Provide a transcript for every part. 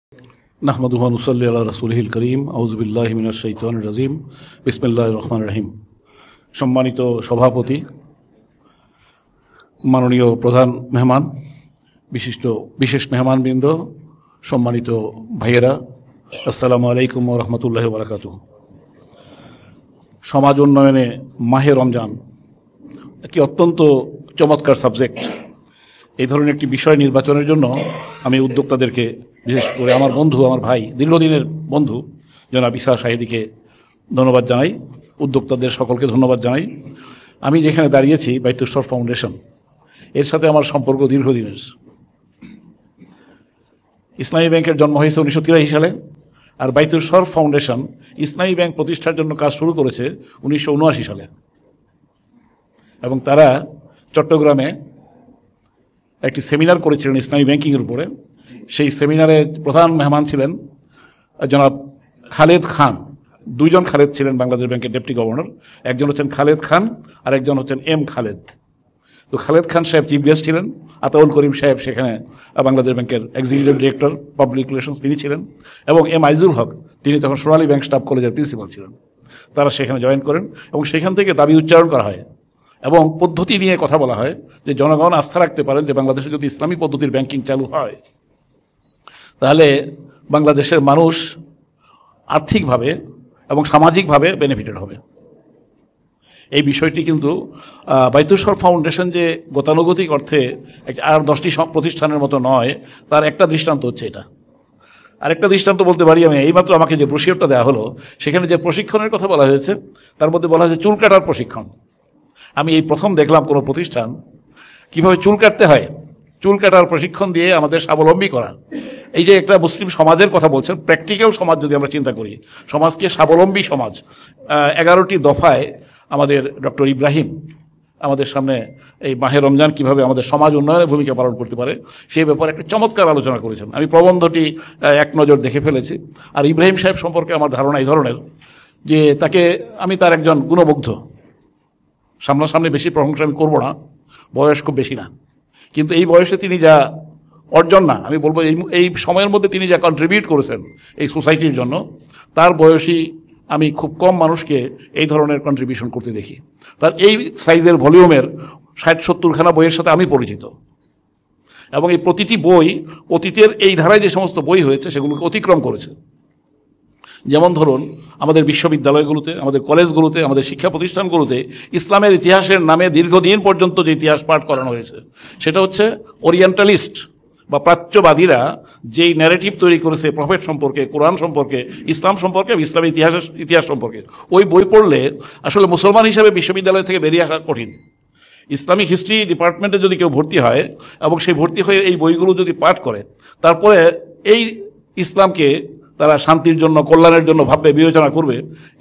নাহমাদুহু ওয়া নুসাল্লি আলা রাসূলিহিল কারীম আউযু বিল্লাহি মিনাশ শাইতানির রাজীম বিসমিল্লাহির রহমানির রহিম। সম্মানিত সভাপতি, মাননীয় প্রধান মেহমান, বিশেষ মেহমানবৃন্দ, সম্মানিত ভাইয়েরা, আসসালামু আলাইকুম ওয়া রাহমাতুল্লাহি ওয়া বারাকাতুহু। সমাজ উন্নয়নে মাহে রমজান একটি অত্যন্ত চমৎকার সাবজেক্ট। এই ধরনের একটি বিষয় নির্বাচনের জন্য আমি উদ্যোক্তাদেরকে, বিশেষ করে আমার বন্ধু, আমার ভাই, দীর্ঘদিনের বন্ধু জনাব ইসা শাহিদিকে ধন্যবাদ জানাই, উদ্যোক্তাদের সকলকে ধন্যবাদ জানাই। আমি যেখানে দাঁড়িয়েছি, বাইতুল শরফ ফাউন্ডেশন, এর সাথে আমার সম্পর্ক দীর্ঘদিনের। ইসলামী ব্যাংকের জন্ম হয়েছে 1983 সালে, আর বাইতুল শরফ ফাউন্ডেশন ইসলামী ব্যাংক প্রতিষ্ঠার জন্য কাজ শুরু করেছে 1979 সালে। এবং তারা চট্টগ্রামে একটি সেমিনার করেছিলেন ইসলামী ব্যাংকিংয়ের উপরে। সেই সেমিনারে প্রধান মেহমান ছিলেন জনাব খালেদ খান। দুইজন খালেদ ছিলেন বাংলাদেশ ব্যাংকের ডেপুটি গভর্নর, একজন হচ্ছেন খালেদ খান আর একজন হচ্ছেন এম খালেদ। তো খালেদ খান সাহেব চিফ গেস্ট ছিলেন, আতাউল করিম সাহেব সেখানে বাংলাদেশ ব্যাংকের এক্সিকিউটিভ ডিরেক্টর পাবলিক রিলেশনস তিনি ছিলেন, এবং এম আইজুল হক তিনি তখন সোনালী ব্যাংক স্টাফ কলেজের প্রিন্সিপাল ছিলেন। তারা সেখানে জয়েন করেন এবং সেখান থেকে দাবি উচ্চারণ করা হয় এবং পদ্ধতি নিয়ে কথা বলা হয় যে জনগণ আস্থা রাখতে পারেন যে বাংলাদেশে যদি ইসলামী পদ্ধতির ব্যাংকিং চালু হয় তাহলে বাংলাদেশের মানুষ আর্থিকভাবে এবং সামাজিকভাবে বেনিফিটেড হবে। এই বিষয়টি কিন্তু বাইতুল শরফ ফাউন্ডেশন যে গতানুগতিক অর্থে আর 10টি প্রতিষ্ঠানের মতো নয়, তার একটা দৃষ্টান্ত হচ্ছে এটা। আরেকটা দৃষ্টান্ত বলতে পারি আমি, এইমাত্র আমাকে যে ব্রোশিওরটা দেওয়া হলো সেখানে যে প্রশিক্ষণের কথা বলা হয়েছে তার মধ্যে বলা হয়েছে চুল কাটার প্রশিক্ষণ। আমি এই প্রথম দেখলাম কোনো প্রতিষ্ঠান কিভাবে চুল কাটতে হয়, চুল কাটার প্রশিক্ষণ দিয়ে আমাদের স্বাবলম্বী করা। এই যে একটা মুসলিম সমাজের কথা বলছেন, প্র্যাকটিক্যাল সমাজ যদি আমরা চিন্তা করি, সমাজকে স্বাবলম্বী সমাজ, 11টি দফায় আমাদের ডক্টর ইব্রাহিম আমাদের সামনে এই মাহে রমজান কিভাবে আমাদের সমাজ উন্নয়নের ভূমিকা পালন করতে পারে সেই ব্যাপারে একটা চমৎকার আলোচনা করেছেন। আমি প্রবন্ধটি এক নজর দেখে ফেলেছি। আর ইব্রাহিম সাহেব সম্পর্কে আমার ধারণা এই ধরনের যে আমি তার একজন গুণমুগ্ধ। সামনাসামনি বেশি প্রশংসা আমি করবো না, বয়স খুব বেশি না, কিন্তু এই বয়সে তিনি যা অর্জন, না আমি বলবো এই সময়ের মধ্যে তিনি যা কন্ট্রিবিউট করেছেন এই সোসাইটির জন্য, তার বয়সী আমি খুব কম মানুষকে এই ধরনের কন্ট্রিবিউশন করতে দেখি। তার এই সাইজের ভলিউমের 60-70খানা বইয়ের সাথে আমি পরিচিত, এবং এই প্রতিটি বই অতীতের এই ধারায় যে সমস্ত বই হয়েছে সেগুলোকে অতিক্রম করেছে। যেমন ধরুন, আমাদের বিশ্ববিদ্যালয়গুলোতে, আমাদের কলেজগুলোতে, আমাদের শিক্ষা প্রতিষ্ঠানগুলোতে ইসলামের ইতিহাসের নামে দীর্ঘদিন পর্যন্ত যে ইতিহাস পাঠ করানো হয়েছে সেটা হচ্ছে ওরিয়েন্টালিস্ট বা প্রাচ্যবাদীরা যেই ন্যারেটিভ তৈরি করেছে প্রফেট সম্পর্কে, কোরআন সম্পর্কে, ইসলাম সম্পর্কে, ইসলামের ইতিহাস সম্পর্কে। ওই বই পড়লে আসলে মুসলমান হিসাবে বিশ্ববিদ্যালয় থেকে বেরিয়ে আসা কঠিন। ইসলামিক হিস্ট্রি ডিপার্টমেন্টে যদি কেউ ভর্তি হয় এবং সেই ভর্তি হয়ে এই বইগুলো যদি পাঠ করে, তারপরে এই ইসলামকে তারা শান্তির জন্য, কল্যাণের জন্য ভাববে, বিবেচনা করবে,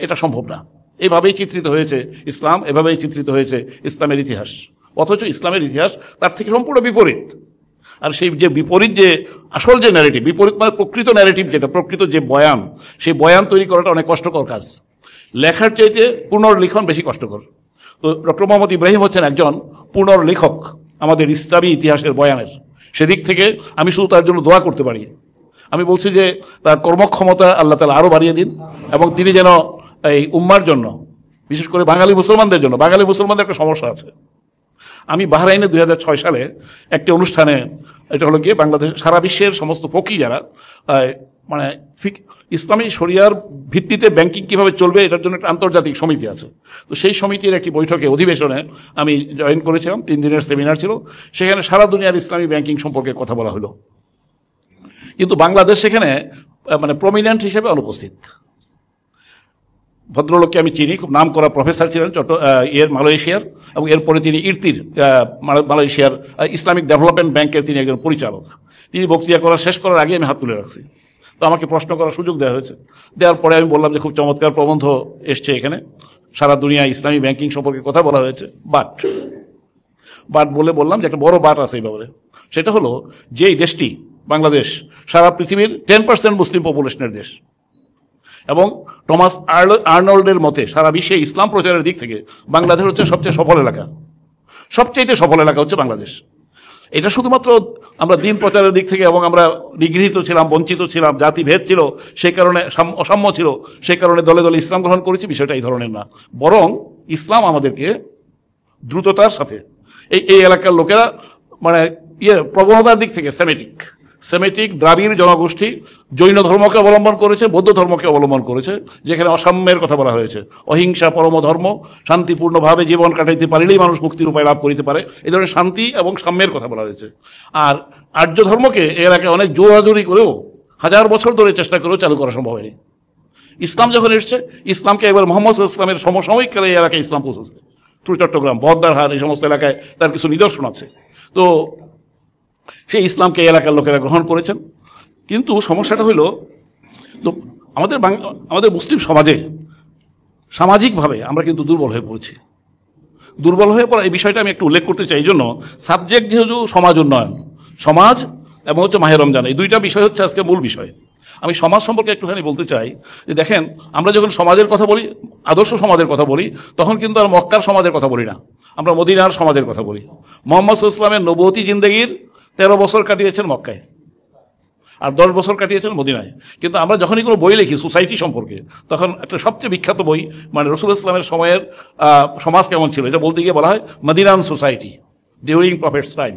এটা সম্ভব না। এইভাবেই চিত্রিত হয়েছে ইসলাম, এভাবেই চিত্রিত হয়েছে ইসলামের ইতিহাস। অথচ ইসলামের ইতিহাস তার থেকে সম্পূর্ণ বিপরীত। আর সেই যে বিপরীত, যে আসল যে ন্যারেটিভ, বিপরীত মানে প্রকৃত ন্যারেটিভ, যেটা প্রকৃত যে বয়ান, সেই বয়ান তৈরি করাটা অনেক কষ্টকর কাজ। লেখার চাইতে পুনর্লিখন বেশি কষ্টকর। তো ডক্টর মোহাম্মদ ইব্রাহিম হচ্ছেন একজন পুনর্লেখক আমাদের ইসলামী ইতিহাসের বয়ানের। সেদিক থেকে আমি শুধু তার জন্য দোয়া করতে পারি। আমি বলছি যে তার কর্মক্ষমতা আল্লাহ তাআলা আরও বাড়িয়ে দিন, এবং তিনি যেন এই উম্মার জন্য, বিশেষ করে বাঙালি মুসলমানদের জন্য, বাঙালি মুসলমানদের একটা সমস্যা আছে। আমি বাহরাইনে 2006 সালে একটি অনুষ্ঠানে, এটা হলো গিয়ে বাংলাদেশ, সারা বিশ্বের সমস্ত ফকি যারা মানে ইসলামী শরিয়ার ভিত্তিতে ব্যাংকিং কীভাবে চলবে এটার জন্য একটা আন্তর্জাতিক সমিতি আছে। তো সেই সমিতির একটি বৈঠকে, অধিবেশনে আমি জয়েন করেছিলাম। 3 দিনের সেমিনার ছিল। সেখানে সারা দুনিয়ার ইসলামী ব্যাংকিং সম্পর্কে কথা বলা হলো, কিন্তু বাংলাদেশ সেখানে মানে প্রমিনেন্ট হিসেবে অনুপস্থিত। ভদ্রলোককে আমি চিনি, খুব নাম করা প্রফেসর ছিলেন মালয়েশিয়ার, এবং এরপরে তিনি ইরতির মালয়েশিয়ার ইসলামিক ডেভেলপমেন্ট ব্যাংকের তিনি একজন পরিচালক। তিনি বক্তৃতা শেষ করার আগে আমি হাত তুলে রাখছি। তো আমাকে প্রশ্ন করার সুযোগ দেওয়া হয়েছে। দেওয়ার পরে আমি বললাম যে খুব চমৎকার প্রবন্ধ এসছে এখানে, সারা দুনিয়ায় ইসলামী ব্যাংকিং সম্পর্কে কথা বলা হয়েছে। বাট বলে বললাম যে একটা বড় বাট আছে এই ব্যাপারে। সেটা হলো যে এই দেশটি বাংলাদেশ সারা পৃথিবীর 10% মুসলিম পপুলেশনের দেশ, এবং টমাস আর্নল্ডের মতে সারা বিশ্বে ইসলাম প্রচারের দিক থেকে বাংলাদেশ হচ্ছে সবচেয়ে সফল এলাকা। সবচেয়ে সফল এলাকা হচ্ছে বাংলাদেশ। এটা শুধুমাত্র আমরা দিন প্রচারের দিক থেকে এবং আমরা নিগৃহীত ছিলাম, বঞ্চিত ছিলাম, জাতিভেদ ছিল, সেই কারণে অসাম্য ছিল, সেই কারণে দলে দলে ইসলাম গ্রহণ করেছি। বিষয়টা এই ধরনের না, বরং ইসলাম আমাদেরকে দ্রুততার সাথে এই এলাকার লোকেরা মানে প্রবণতার দিক থেকে সেমেটিক দ্রাবিড় জনগোষ্ঠী জৈন ধর্মকে অবলম্বন করেছে, বৌদ্ধ ধর্মকে অবলম্বন করেছে, যেখানে অসাম্যের কথা বলা হয়েছে। অহিংসা পরম ধর্ম, শান্তিপূর্ণভাবে জীবন কাটাইতে পারিলেই মানুষ মুক্তির উপায় লাভ করিতে পারে, এই ধরনের শান্তি এবং সাম্যের কথা বলা হয়েছে। আর আর্য ধর্মকে এ এলাকায় অনেক জোরাজোরি করেও 1000 বছর ধরে চেষ্টা করেও চালু করা সম্ভব হয়নি। ইসলাম যখন এসছে, ইসলামকে এবার মোহাম্মদ ইসলামের সমসাময়িক কালে এই এলাকায় ইসলাম পৌঁছেছে। চট্টগ্রাম, বহদ্দারহাট, এই সমস্ত এলাকায় তার কিছু নিদর্শন আছে। তো সেই ইসলামকে এই এলাকার লোকেরা গ্রহণ করেছেন। কিন্তু সমস্যাটা হইল, তো আমাদের মুসলিম সমাজে সামাজিকভাবে আমরা কিন্তু দুর্বল হয়ে পড়েছি। দুর্বল হয়ে পড়া এই বিষয়টা আমি একটু উল্লেখ করতে চাই। এই জন্য সাবজেক্ট যেহেতু সমাজ উন্নয়ন, সমাজ এবং হচ্ছে মাহে রমজান, এই দুইটা বিষয় হচ্ছে আজকে মূল বিষয়। আমি সমাজ সম্পর্কে একটুখানি বলতে চাই যে দেখেন, আমরা যখন সমাজের কথা বলি, আদর্শ সমাজের কথা বলি, তখন কিন্তু আর মক্কার সমাজের কথা বলি না, আমরা মদিনার সমাজের কথা বলি। মোহাম্মদ ইসলামের নবুয়তি জিন্দেগির 13 বছর কাটিয়েছেন মক্কায় আর 10 বছর কাটিয়েছেন মদিনায়। কিন্তু আমরা যখনই কোনো বই লিখি সোসাইটি সম্পর্কে, তখন একটা সবচেয়ে বিখ্যাত বই মানে রসুল ইসলামের সময়ের সমাজ কেমন ছিল এটা বলতে গিয়ে বলা হয় মদিনান সোসাইটি ডিউরিং প্রফেটস টাইম।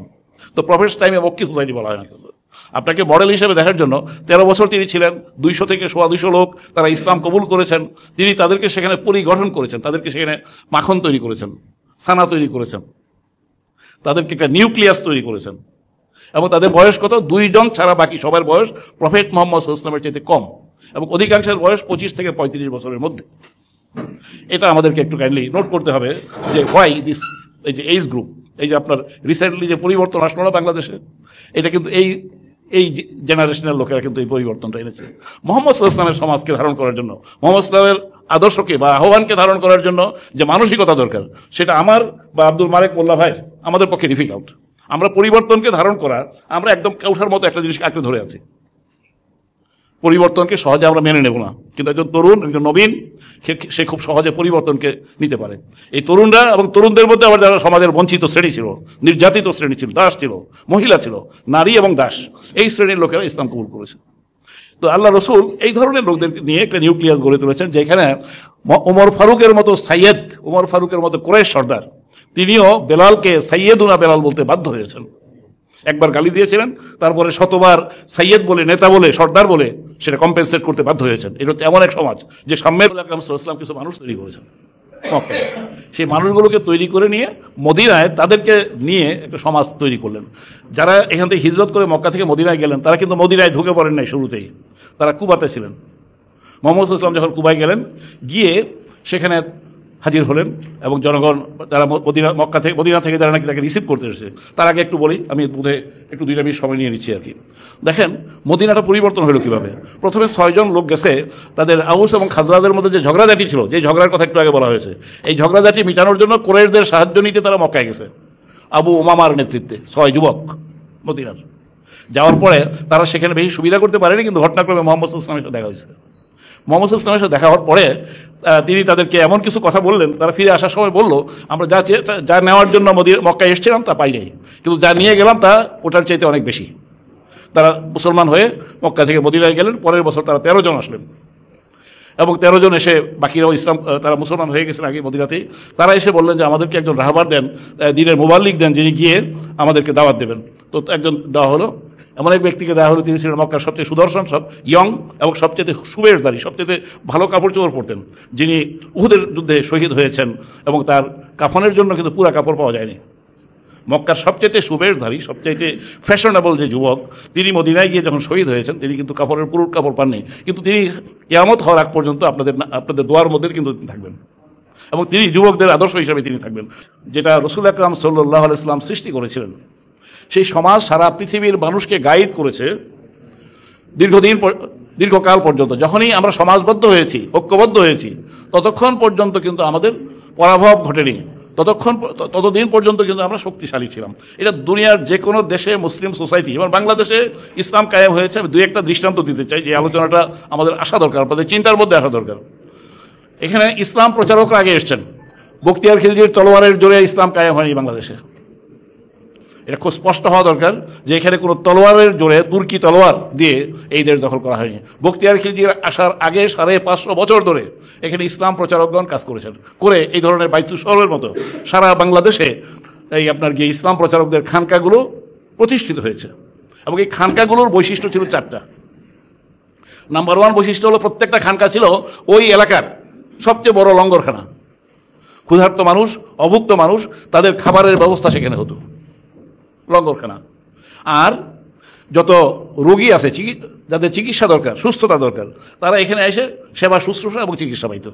তো প্রফেটস টাইমে মক্কি সোসাইটি বলা হয় না। কিন্তু আপনাকে মডেল হিসেবে দেখার জন্য 13 বছর তিনি ছিলেন, 200 থেকে 250 লোক তারা ইসলাম কবুল করেছেন। তিনি তাদেরকে সেখানে পরিগঠন করেছেন, তাদেরকে সেখানে মাখন তৈরি করেছেন, সানা তৈরি করেছেন, তাদেরকে একটা নিউক্লিয়াস তৈরি করেছেন। এবং তাদের বয়স কত? 2 জন ছাড়া বাকি সবার বয়স প্রফেট মোহাম্মদ ইসলামের চাইতে কম, এবং অধিকাংশের বয়স 25 থেকে 35 বছরের মধ্যে। এটা আমাদেরকে একটু কাইন্ডলি নোট করতে হবে যে হোয়াই দিস, এই যে এইজ গ্রুপ, এই যে আপনার রিসেন্টলি যে পরিবর্তন আসলো না বাংলাদেশে, এটা কিন্তু এই জেনারেশনের লোকেরা কিন্তু এই পরিবর্তনটা এনেছে। মোহাম্মদ ইসলামের সমাজকে ধারণ করার জন্য, মোহাম্মদ ইসলামের আদর্শকে বা আহ্বানকে ধারণ করার জন্য যে মানসিকতা দরকার, সেটা আমার বা আব্দুল মালেক মোল্লা ভাই আমাদের পক্ষে ডিফিকাল্ট। আমরা পরিবর্তনকে ধারণ করা, আমরা একদম কাউঠার মতো একটা জিনিসকে আঁকড়ে ধরে আছি। পরিবর্তনকে সহজে আমরা মেনে নেব না, কিন্তু একজন তরুণ, একজন নবীন, সে খুব সহজে পরিবর্তনকে নিতে পারে। এই তরুণরা এবং তরুণদের মধ্যে আবার যারা সমাজের বঞ্চিত শ্রেণী ছিল, নির্যাতিত শ্রেণী ছিল, দাস ছিল, মহিলা ছিল, নারী এবং দাস, এই শ্রেণীর লোকেরা ইসলাম কবুল করেছে। তো আল্লাহ রসুল এই ধরনের লোকদের নিয়ে একটা নিউক্লিয়াস গড়ে তুলেছেন, যেখানে ওমর ফারুকের মতো সাইয়েদ, ওমর ফারুকের মতো কুরাইশ সর্দার, তিনিও বেলালকে সাইয়েদুনা বেলাল বলতে বাধ্য হয়েছেন। একবার গালি দিয়েছিলেন, তারপরে শতবার সাইয়েদ বলে, নেতা বলে, সর্দার বলে সেটা কম্পেনসেট করতে বাধ্য হয়েছেন। এটা হচ্ছে এমন এক সমাজ যে সাম্যের ইসলাম কিছু মানুষ তৈরি করেছেন। সেই মানুষগুলোকে তৈরি করে নিয়ে মদিনায় তাদেরকে নিয়ে একটা সমাজ তৈরি করলেন। যারা এখান থেকে হিজরত করে মক্কা থেকে মদিনায় গেলেন, তারা কিন্তু মদিনায় ঢুকে পড়েন নাই শুরুতেই, তারা কুবাতে ছিলেন। মোহাম্মদ ইসলাম যখন কুবায় গেলেন, গিয়ে সেখানে হাজির হলেন, এবং জনগণ যারা মদিনা থেকে যারা নাকি তাকে রিসিভ করতে এসেছে, তার আগে একটু বলি, আমি বোধহয় একটু 2 মিনিট সময় নিয়ে নিচ্ছি আর কি। দেখেন মদিনাটা পরিবর্তন হলো কীভাবে। প্রথমে 6 জন লোক গেছে, তাদের আউস এবং খাজরাজের মধ্যে যে ঝগড়াঝাটি ছিল, যে ঝগড়ার কথা একটু আগে বলা হয়েছে, এই ঝগড়াঝাটি মিটানোর জন্য কুরাইশদের সাহায্য নিতে তারা মক্কায় গেছে আবু উমামার নেতৃত্বে। 6 যুবক মদিনার যাওয়ার পরে তারা সেখানে বেশি সুবিধা করতে পারেনি, কিন্তু ঘটনাক্রমে মোহাম্মদ ইসলামের সাথে দেখা হয়েছে। মোহাম্মদ ইসলামের সাথে দেখা হওয়ার পরে তিনি তাদেরকে এমন কিছু কথা বললেন, তারা ফিরে আসার সময় বলল, আমরা যা নেওয়ার জন্য মক্কায় এসেছিলাম তা পাই নাই, কিন্তু যা নিয়ে গেলাম তা ওটার চাইতে অনেক বেশি। তারা মুসলমান হয়ে মক্কা থেকে মদিনায় গেলেন। পরের বছর তারা 13 জন আসলেন, এবং 13 জন এসে, বাকিরাও ইসলাম, তারা মুসলমান হয়ে গেছেন আগে মদিনাতেই। তারা এসে বললেন যে আমাদেরকে একজন রাহবার দেন, দিনের মুবাল্লিগ দেন, যিনি গিয়ে আমাদেরকে দাওয়াত দেবেন। তো একজন দেওয়া হলো, এমন এক ব্যক্তিকে দেওয়া হলো, তিনি ছিলেন মক্কার সবচেয়ে সুদর্শন, সব ইয়ং এবং সবচেয়ে সুবেশধারী, সবচেয়ে ভালো কাপড় চোপড় পরতেন, যিনি উহুদের যুদ্ধে শহীদ হয়েছেন, এবং তার কাফনের জন্য কিন্তু পুরা কাপড় পাওয়া যায়নি। মক্কার সবচেয়ে সুবেশধারী, সবচেয়ে ফ্যাশনেবল যে যুবক, তিনি মদিনায় গিয়ে যখন শহীদ হয়েছেন, তিনি কিন্তু কাপড়ের পুরো কাপড় পাননি, কিন্তু তিনি কিয়ামত হওয়ার আগ পর্যন্ত আপনাদের দোয়ার মধ্যে কিন্তু থাকবেন, এবং তিনি যুবকদের আদর্শ হিসাবে তিনি থাকবেন, যেটা রসুল আকরাম সাল্লাল্লাহু আলাইহি ওয়াসাল্লাম সৃষ্টি করেছিলেন। সেই সমাজ সারা পৃথিবীর মানুষকে গাইড করেছে দীর্ঘকাল পর্যন্ত। যখনই আমরা সমাজবদ্ধ হয়েছি, ঐক্যবদ্ধ হয়েছি, ততক্ষণ পর্যন্ত কিন্তু আমাদের পরাভব ঘটেনি, ততদিন পর্যন্ত কিন্তু আমরা শক্তিশালী ছিলাম। এটা দুনিয়ার যে কোনো দেশে মুসলিম সোসাইটি, এবং বাংলাদেশে ইসলাম কায়েম হয়েছে। আমি 2-1টা দৃষ্টান্ত দিতে চাই, যে আলোচনাটা আমাদের আসা দরকার, আপনাদের চিন্তার মধ্যে আসা দরকার। এখানে ইসলাম প্রচারকরা আগে এসছেন, বখতিয়ার খিলজির তলোয়ারের জোরে ইসলাম কায়েম হয়নি বাংলাদেশে। এটা খুব স্পষ্ট হওয়া দরকার যে এখানে কোনো তলোয়ারের জোরে, তুর্কি তলোয়ার দিয়ে এই দেশ দখল করা হয়নি। বখতিয়ার খিলজির আসার আগে 550 বছর ধরে এখানে ইসলাম প্রচারকগণ কাজ করেছেন, করে এই ধরনের বাইতুল শরফের মতো সারা বাংলাদেশে এই আপনার গিয়ে ইসলাম প্রচারকদের খানকাগুলো প্রতিষ্ঠিত হয়েছে। এবং এই খানকাগুলোর বৈশিষ্ট্য ছিল 4টা। নাম্বার 1 বৈশিষ্ট্য হলো প্রত্যেকটা খানকা ছিল ওই এলাকার সবচেয়ে বড় লঙ্গরখানা। ক্ষুধার্ত মানুষ, অভুক্ত মানুষ, তাদের খাবারের ব্যবস্থা সেখানে হতো, লঙ্গরখানা। আর যত রোগী আছে, যাদের চিকিৎসা দরকার, সুস্থতা দরকার, তারা এখানে এসে সেবা শুশ্রূষা এবং চিকিৎসা পাইত।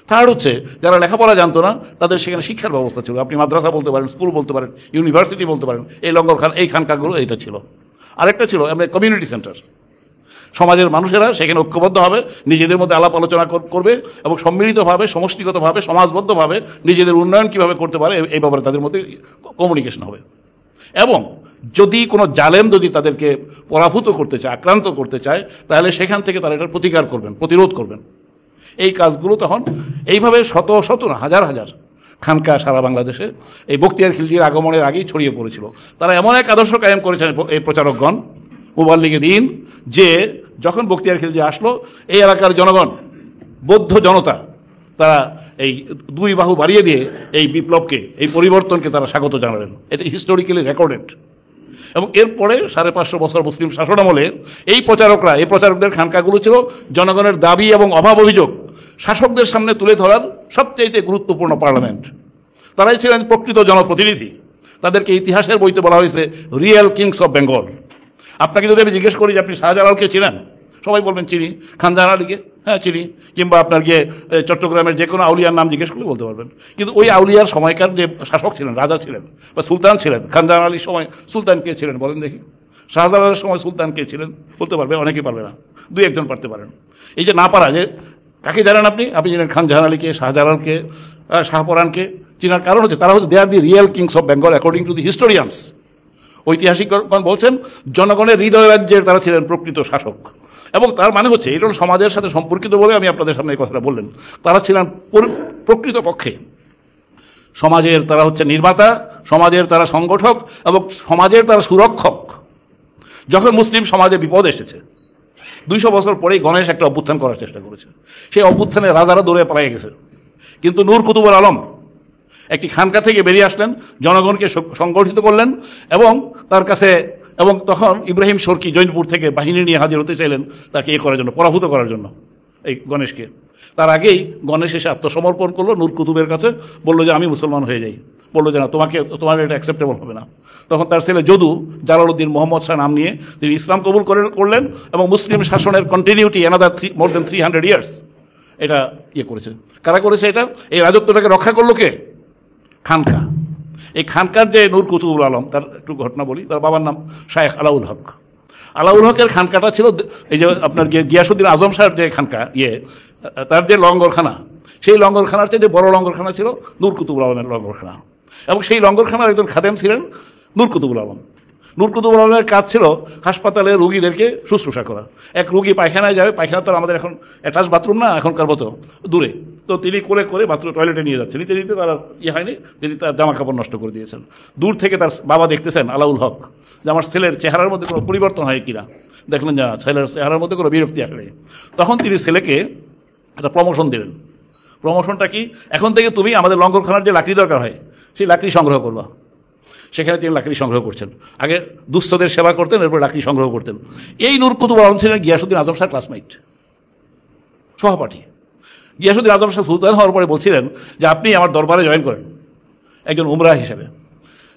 থার্ড হচ্ছে যারা লেখাপড়া জানতো না, তাদের সেখানে শিক্ষার ব্যবস্থা ছিল। আপনি মাদ্রাসা বলতে পারেন, স্কুল বলতে পারেন, ইউনিভার্সিটি বলতে পারেন। এই লঙ্গরখানা, এই খানকাগুলো এটা ছিল। আরেকটা ছিল আমরা কমিউনিটি সেন্টার। সমাজের মানুষেরা সেখানে ঐক্যবদ্ধ হবে, নিজেদের মধ্যে আলাপ আলোচনা করবে এবং সম্মিলিতভাবে, সমষ্টিগতভাবে, সমাজবদ্ধভাবে নিজেদের উন্নয়ন কীভাবে করতে পারে এই ব্যাপারে তাদের মধ্যে কমিউনিকেশন হবে। এবং যদি কোনো জালেম যদি তাদেরকে পরাভূত করতে চায়, আক্রান্ত করতে চায়, তাহলে সেখান থেকে তারা এটার প্রতিকার করবেন, প্রতিরোধ করবেন। এই কাজগুলো তখন এইভাবে শত শত না, হাজার হাজার খানকা সারা বাংলাদেশে এই বখতিয়ার খিলজির আগমনের আগেই ছড়িয়ে পড়েছিল। তারা এমন এক আদর্শ কায়েম করেছেন এই প্রচারকগণ মুবাল্লিগে দিন, যে যখন বখতিয়ার খিলজি আসলো, এই এলাকার জনগণ, বৌদ্ধ জনতা, তারা এই 2 বাহু বাড়িয়ে দিয়ে এই বিপ্লবকে, এই পরিবর্তনকে তারা স্বাগত জানালেন। এটা হিস্টোরিক্যালি রেকর্ডেড। এবং এরপরে 550 বছর মুসলিম শাসনামলে এই প্রচারকরা, এই প্রচারকদের খানকাগুলো ছিল জনগণের দাবি এবং অভাব অভিযোগ শাসকদের সামনে তুলে ধরার সবচেয়ে গুরুত্বপূর্ণ পার্লামেন্ট। তারাই ছিলেন প্রকৃত জনপ্রতিনিধি। তাদেরকে ইতিহাসের বইতে বলা হয়েছে রিয়েল কিংস অফ বেঙ্গল। আপনাকে যদি আমি জিজ্ঞেস করি যে আপনি শাহজালালকে চিনেন, সবাই বলবেন চিনি। খানজাহান আলীকে, হ্যাঁ চিনি। কিংবা আপনার গিয়ে চট্টগ্রামের যে কোনো আউলিয়ার নাম জিজ্ঞেস করলে বলতে পারবেন। কিন্তু ওই আউলিয়ার সময়কার যে শাসক ছিলেন, রাজা ছিলেন বা সুলতান ছিলেন, খানজাহান আলীর সময় সুলতান কে ছিলেন বলেন দেখি? শাহজালালের সময় সুলতান কে ছিলেন বলতে পারবে? অনেকেই পারবে না, 2-1 পারতে পারেন। এই যে না পারা, যে কাকে জানেন আপনি? আপনি জানেন খানজাহান আলীকে, শাহজালালকে, শাহপরানকে। চিনার কারণ হচ্ছে তারা হচ্ছে they are the real kings of Bengal according to the historians. ঐতিহাসিকগণ বলছেন জনগণের হৃদয় রাজ্যের তারা ছিলেন প্রকৃত শাসক। এবং তার মানে হচ্ছে এটা সমাজের সাথে সম্পর্কিত বলে আমি আপনাদের সামনে এই কথাটা বললেন। তারা ছিলেন প্রকৃত পক্ষে সমাজের, তারা হচ্ছে নির্মাতা, সমাজের তারা সংগঠক এবং সমাজের তারা সুরক্ষক। যখন মুসলিম সমাজে বিপদ এসেছে, 200 বছর পরেই গণেশ একটা অভ্যুত্থান করার চেষ্টা করেছে। সেই অভ্যুত্থানে রাজারা দৌড়ে পালিয়ে গেছে, কিন্তু নূর কুতুবুল আলম একটি খানকা থেকে বেরিয়ে আসলেন, জনগণকে সংগঠিত করলেন এবং তার কাছে, এবং তখন ইব্রাহিম শর্কি জৈনপুর থেকে বাহিনী নিয়ে হাজির হতে চাইলেন তাকে করার জন্য, পরাভূত করার জন্য এই গণেশকে। তার আগেই গণেশ এসে আত্মসমর্পণ করলো নূর কুতুবের কাছে, বললো যে আমি মুসলমান হয়ে যাই। বললো যে না, তোমার এটা অ্যাকসেপ্টেবল হবে না। তখন তার ছেলে যদু, জালালউদ্দিন মোহাম্মদ শাহ নাম নিয়ে তিনি ইসলাম কবুল করলেন এবং মুসলিম শাসনের কন্টিনিউটি অ্যানাদার মোর দেন 300 ইয়ার্স এটা করেছে। কারা করেছে এটা? এই রাজত্বটাকে রক্ষা করলো কে? খানকা। এই খানকার যে নূর কুতুবুল আলম, তার একটু ঘটনা বলি। তার বাবার নাম শায়েখ আলাউল হক। আলাউল হকের খানকাটা ছিল এই যে আপনার গিয়াসুদ্দিন আজম শাহের যে খানকা, তার যে লঙ্গরখানা, সেই লঙ্গরখানার চেয়ে যে বড় লঙ্গরখানা ছিল নূর কুতুবুল আলমের লঙ্গরখানা। এবং সেই লঙ্গরখানার একজন খাদেম ছিলেন নূর কুতুবুল আলম। নূর কুতুবুল আলমের কাজ ছিল হাসপাতালে রুগীদেরকে শুশ্রূষা করা। এক রুগী পায়খানায় যাবে, পায়খানা তো আমাদের এখন অ্যাটাচ বাথরুম না, এখনকার মতো দূরে, তো তিনি করে বাথরুম টয়লেটে নিয়ে যাচ্ছেন। নিতে নিতে তার হয়নি, তিনি তার জামা কাপড় নষ্ট করে দিয়েছেন। দূর থেকে তার বাবা দেখতেছেন আলাউল হক যে আমার ছেলের চেহারার মধ্যে কোনো পরিবর্তন হয় কিনা। দেখলেন যে ছেলের চেহারার মধ্যে কোনো বিরক্তি আসলে। তখন তিনি ছেলেকে একটা প্রমোশন দিলেন। প্রমোশনটা কি? এখন থেকে তুমি আমাদের লঙ্গরখানার যে লাকড়ি দরকার হয় সেই লাকড়ি সংগ্রহ করবা। সেখানে তিনি লাকড়ি সংগ্রহ করছেন। আগে দুস্থদের সেবা করতেন, এরপর লাকড়ি সংগ্রহ করতেন। এই নূর কুতুবুল আলম ছিলেন গিয়াসুদ্দিন আজম শাহ ক্লাসমেট, সহপাঠী। গিয়াসুদ্দিন আজম শাহ সুলতান হওয়ার পরে বলছিলেন যে আপনি আমার দরবারে জয়েন করেন একজন উমরা হিসেবে।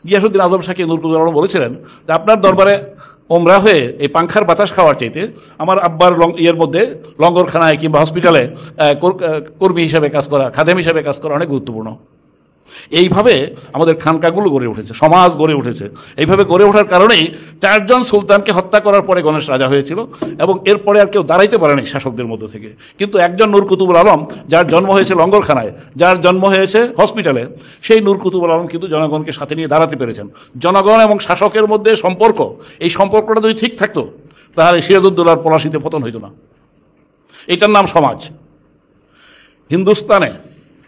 গিয়াসুদ্দিন আজম শাহকে নূর কুতুবুল আলম বলেছিলেন যে আপনার দরবারে ওমরা হয়ে এই পাংখার বাতাস খাওয়ার চাইতে আমার আব্বার মধ্যে লঙ্গরখানায় কিংবা হসপিটালে কর্মী হিসাবে কাজ করা, খাদেম হিসাবে কাজ করা অনেক গুরুত্বপূর্ণ। এইভাবে আমাদের খানকাগুলো গড়ে উঠেছে, সমাজ গড়ে উঠেছে। এইভাবে গড়ে ওঠার কারণেই 4 জন সুলতানকে হত্যা করার পরে গণেশ রাজা হয়েছিল এবং এরপরে আর কেউ দাঁড়াইতে পারেনি শাসকদের মধ্য থেকে। কিন্তু একজন নূর কুতুবুল আলম, যার জন্ম হয়েছে লঙ্গরখানায়, যার জন্ম হয়েছে হসপিটালে, সেই নূর কুতুবুল আলম কিন্তু জনগণকে সাথে নিয়ে দাঁড়াতে পেরেছেন। জনগণ এবং শাসকের মধ্যে সম্পর্ক, এই সম্পর্কটা যদি ঠিক থাকতো তাহলে সিরাজউদ্দৌলার পলাশিতে পতন হইত না। এটার নাম সমাজ। হিন্দুস্তানে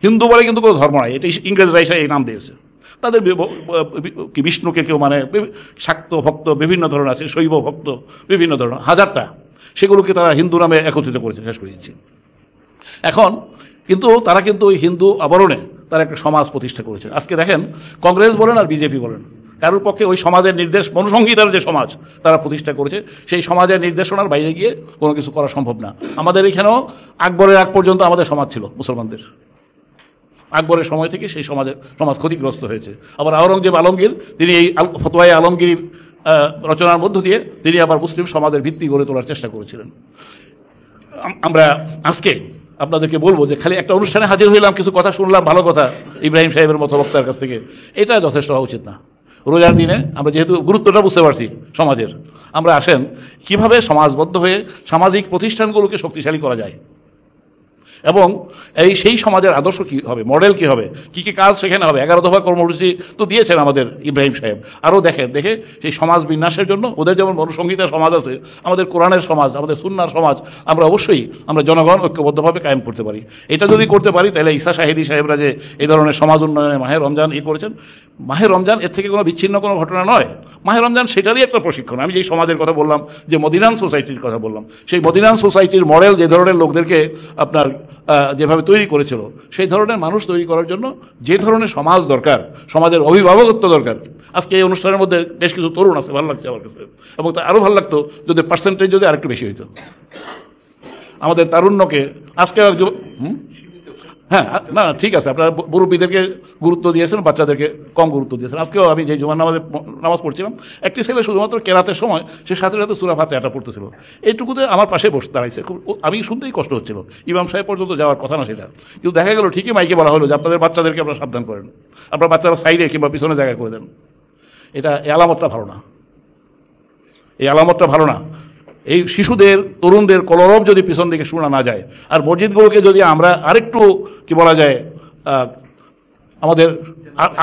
হিন্দু বলে কিন্তু কোনো ধর্ম নাই, এটা ইংরেজরা এসে এই নাম দিয়েছে। তাদের কি বিষ্ণুকে কেউ মানে শাক্ত ভক্ত বিভিন্ন ধরনের আছে, শৈব ভক্ত বিভিন্ন ধরনের হাজারটা, সেগুলোকে তারা হিন্দু নামে একত্রিত করেছে, শেষ করে দিচ্ছে। এখন কিন্তু তারা কিন্তু ওই হিন্দু আবরণে তারা একটা সমাজ প্রতিষ্ঠা করেছে। আজকে দেখেন কংগ্রেস বলেন আর বিজেপি বলেন, কারোর পক্ষে ওই সমাজের নির্দেশ, মনুসংহিতার যে সমাজ তারা প্রতিষ্ঠা করেছে, সেই সমাজের নির্দেশনার বাইরে গিয়ে কোনো কিছু করা সম্ভব না। আমাদের এখানেও আকবরের আগ পর্যন্ত আমাদের সমাজ ছিল মুসলমানদের, আকবরের সময় থেকে সেই সমাজ ক্ষতিগ্রস্ত হয়েছে। আবার আওরঙ্গজেব আলমগীর তিনি এই ফতোয়ায়ে আলমগীর রচনার মধ্য দিয়ে তিনি আবার মুসলিম সমাজের ভিত্তি গড়ে তোলার চেষ্টা করেছিলেন। আমরা আজকে আপনাদেরকে বলবো যে খালি একটা অনুষ্ঠানে হাজির হইলাম, কিছু কথা শুনলাম, ভালো কথা ইব্রাহিম সাহেবের মতো বক্তার কাছ থেকে, এটা যথেষ্ট হওয়া উচিত না। রোজার দিনে আমরা যেহেতু গুরুত্বটা বুঝতে পারছি সমাজের, আমরা আসেন কিভাবে সমাজবদ্ধ হয়ে সামাজিক প্রতিষ্ঠানগুলোকে শক্তিশালী করা যায় এবং সেই সমাজের আদর্শ কী হবে, মডেল কী হবে, কী কী কাজ সেখানে হবে। 11 দফা কর্মসূচি তো দিয়েছেন আমাদের ইব্রাহিম সাহেব, আরও দেখে সেই সমাজ বিন্যাসের জন্য ওদের যেমন মনুসংহিতার সমাজ আছে, আমাদের কোরআনের সমাজ, আমাদের সুন্নাহর সমাজ আমরা অবশ্যই আমরা জনগণ ঐক্যবদ্ধভাবে কায়েম করতে পারি। এটা যদি করতে পারি তাহলে ঈসা শাহিদি সাহেবরা যে এই ধরনের সমাজ উন্নয়নে মাহে রমজান করেছেন, মাহে রমজান এর থেকে কোনো বিচ্ছিন্ন কোনো ঘটনা নয়। মাহে রমজান সেটারই একটা প্রশিক্ষণ। আমি যেই সমাজের কথা বললাম, যে মদিনান সোসাইটির কথা বললাম, সেই মদিনান সোসাইটির মডেল যে ধরনের লোকদেরকে আপনার যেভাবে তৈরি করেছিল, সেই ধরনের মানুষ তৈরি করার জন্য যে ধরনের সমাজ দরকার, সমাজের অভিভাবকত্ব দরকার। আজকে এই অনুষ্ঠানের মধ্যে বেশ কিছু তরুণ আছে, ভালো লাগছে আমার কাছে, এবং তা আরও ভালো লাগতো যদি পার্সেন্টেজ যদি আরেকটু বেশি হইতো আমাদের তারুণ্যকে। আজকে হ্যাঁ না ঠিক আছে, আপনারা মুরব্বীদেরকে গুরুত্ব দিয়েছেন, বাচ্চাদেরকে কম গুরুত্ব দিয়েছেন। আজকেও আমি যে জুমার নামাজ পড়ছিলাম, একটি ছেলে শুধুমাত্র কেরাতের সময় সে সাথে সাথে সূরা ফাতিহা পড়তেছিল, এইটুকুতে আমার পাশে বসে দাঁড়াইছে। খুব আমি শুনতেই কষ্ট হচ্ছিল, ইমাম সাহেব পর্যন্ত যাওয়ার কথা না সেটা, কিন্তু দেখা গেল ঠিকই মাইকে বলা হলো যে আপনাদের বাচ্চাদেরকে আপনারা সাবধান করেন, আপনার বাচ্চারা সাইডে কিংবা পিছনে জায়গা করে দেন। এই আলামতটা ভালো না, এই আলামতটা ভালো না। এই শিশুদের, তরুণদের কলরব যদি পিছন দিকে শোনা না যায়, আর মসজিদগুলোকে যদি আমরা আরেকটু কি বলা যায় আমাদের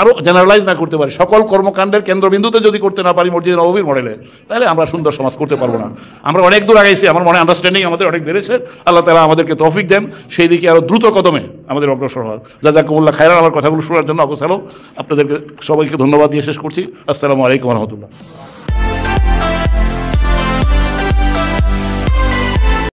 আরও জেনারেলাইজ না করতে পারি, সকল কর্মকাণ্ডের কেন্দ্রবিন্দুতে যদি করতে না পারি মসজিদ নববীর মডেলে, তাহলে আমরা সুন্দর সমাজ করতে পারবো না। আমরা অনেক দূর আগাইছি, আমার মনে আন্ডারস্ট্যান্ডিং আমাদের অনেক বেড়েছে। আল্লাহ তাআলা আমাদেরকে তৌফিক দেন সেই দিকে আরও দ্রুত কদমে আমাদের অগ্রসর হওয়ার। জাযাকুমুল্লাহ খায়রান। আমার কথাগুলো শোনার জন্য আপনাদেরকে সবাইকে ধন্যবাদ দিয়ে শেষ করছি। আসসালামু আলাইকুম ওয়া রাহমাতুল্লাহ।